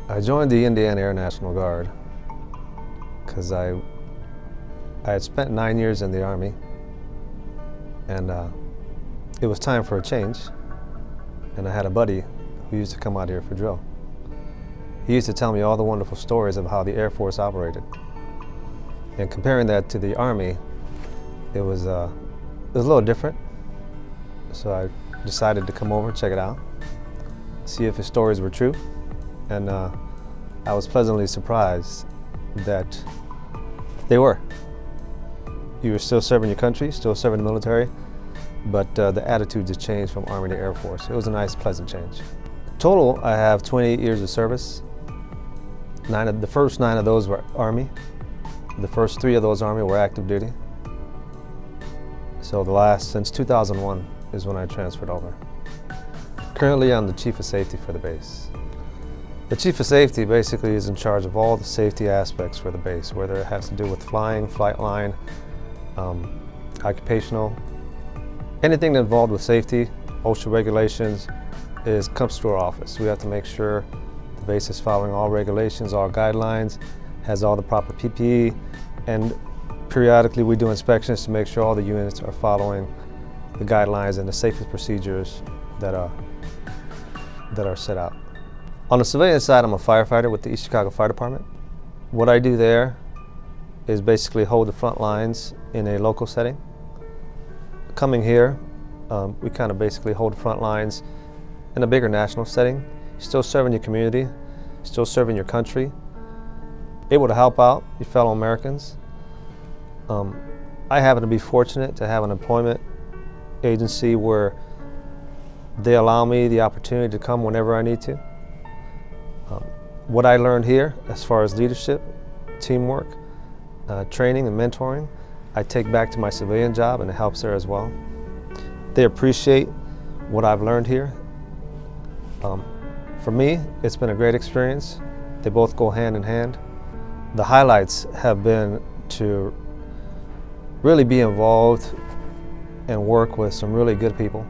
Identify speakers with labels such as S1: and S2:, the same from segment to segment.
S1: I joined the Indiana Air National Guard because I had spent 9 years in the Army, and it was time for a change. And I had a buddy who used to come out here for drill. He used to tell me all the wonderful stories of how the Air Force operated. And comparing that to the Army, it was a little different. So I decided to come over, check it out, see if his stories were true. And I was pleasantly surprised that they were. You were still serving your country, still serving the military, but the attitudes had changed from Army to Air Force. It was a nice, pleasant change. Total, I have 28 years of service. The first 9 of those were Army. The first 3 of those Army were active duty. So since 2001 is when I transferred over. Currently, I'm the Chief of Safety for the base. The Chief of Safety basically is in charge of all the safety aspects for the base, whether it has to do with flying, flight line, occupational, anything involved with safety, OSHA regulations, comes through our office. We have to make sure the base is following all regulations, all guidelines, has all the proper PPE, and periodically we do inspections to make sure all the units are following the guidelines and the safety procedures that are set out. On the civilian side, I'm a firefighter with the East Chicago Fire Department. What I do there is basically hold the front lines in a local setting. Coming here, we kind of basically hold the front lines in a bigger national setting, still serving your community, still serving your country, able to help out your fellow Americans. I happen to be fortunate to have an employment agency where they allow me the opportunity to come whenever I need to. What I learned here as far as leadership, teamwork, training and mentoring, I take back to my civilian job, and it helps there as well. They appreciate what I've learned here. For me, it's been a great experience. They both go hand in hand. The highlights have been to really be involved and work with some really good people,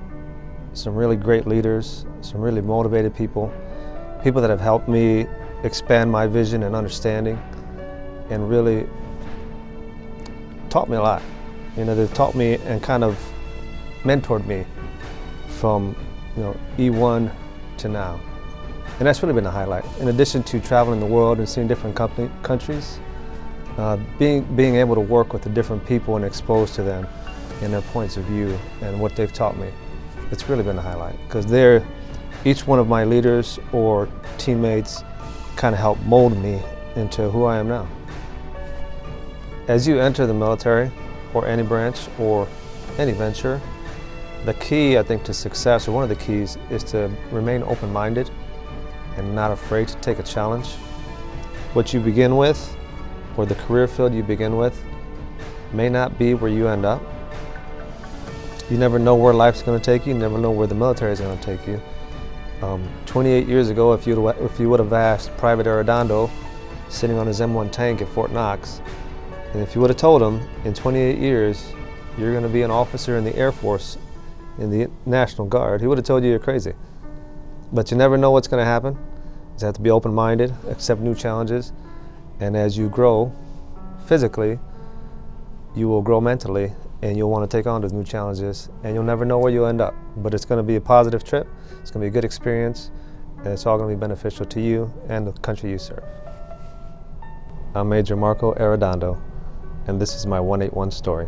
S1: some really great leaders, some really motivated people that have helped me expand my vision and understanding, and really taught me a lot. You know, they've taught me and kind of mentored me from E1 to now. And that's really been a highlight. In addition to traveling the world and seeing different countries, being able to work with the different people and exposed to them and their points of view and what they've taught me, it's really been a highlight, because each one of my leaders or teammates kind of helped mold me into who I am now. As you enter the military or any branch or any venture, the key, I think, to success, or one of the keys, is to remain open-minded and not afraid to take a challenge. What you begin with, or the career field you begin with, may not be where you end up. You never know where life's going to take you. You never know where the military is going to take you. 28 years ago, if you would have asked Private Arredondo, sitting on his M1 tank at Fort Knox, and if you would have told him in 28 years you're going to be an officer in the Air Force, in the National Guard, he would have told you you're crazy. But you never know what's going to happen. You just have to be open-minded, accept new challenges, and as you grow physically, you will grow mentally, and you'll want to take on those new challenges, and you'll never know where you'll end up. But it's going to be a positive trip, it's going to be a good experience, and it's all going to be beneficial to you and the country you serve. I'm Major Marco Arredondo, and this is my 181 story.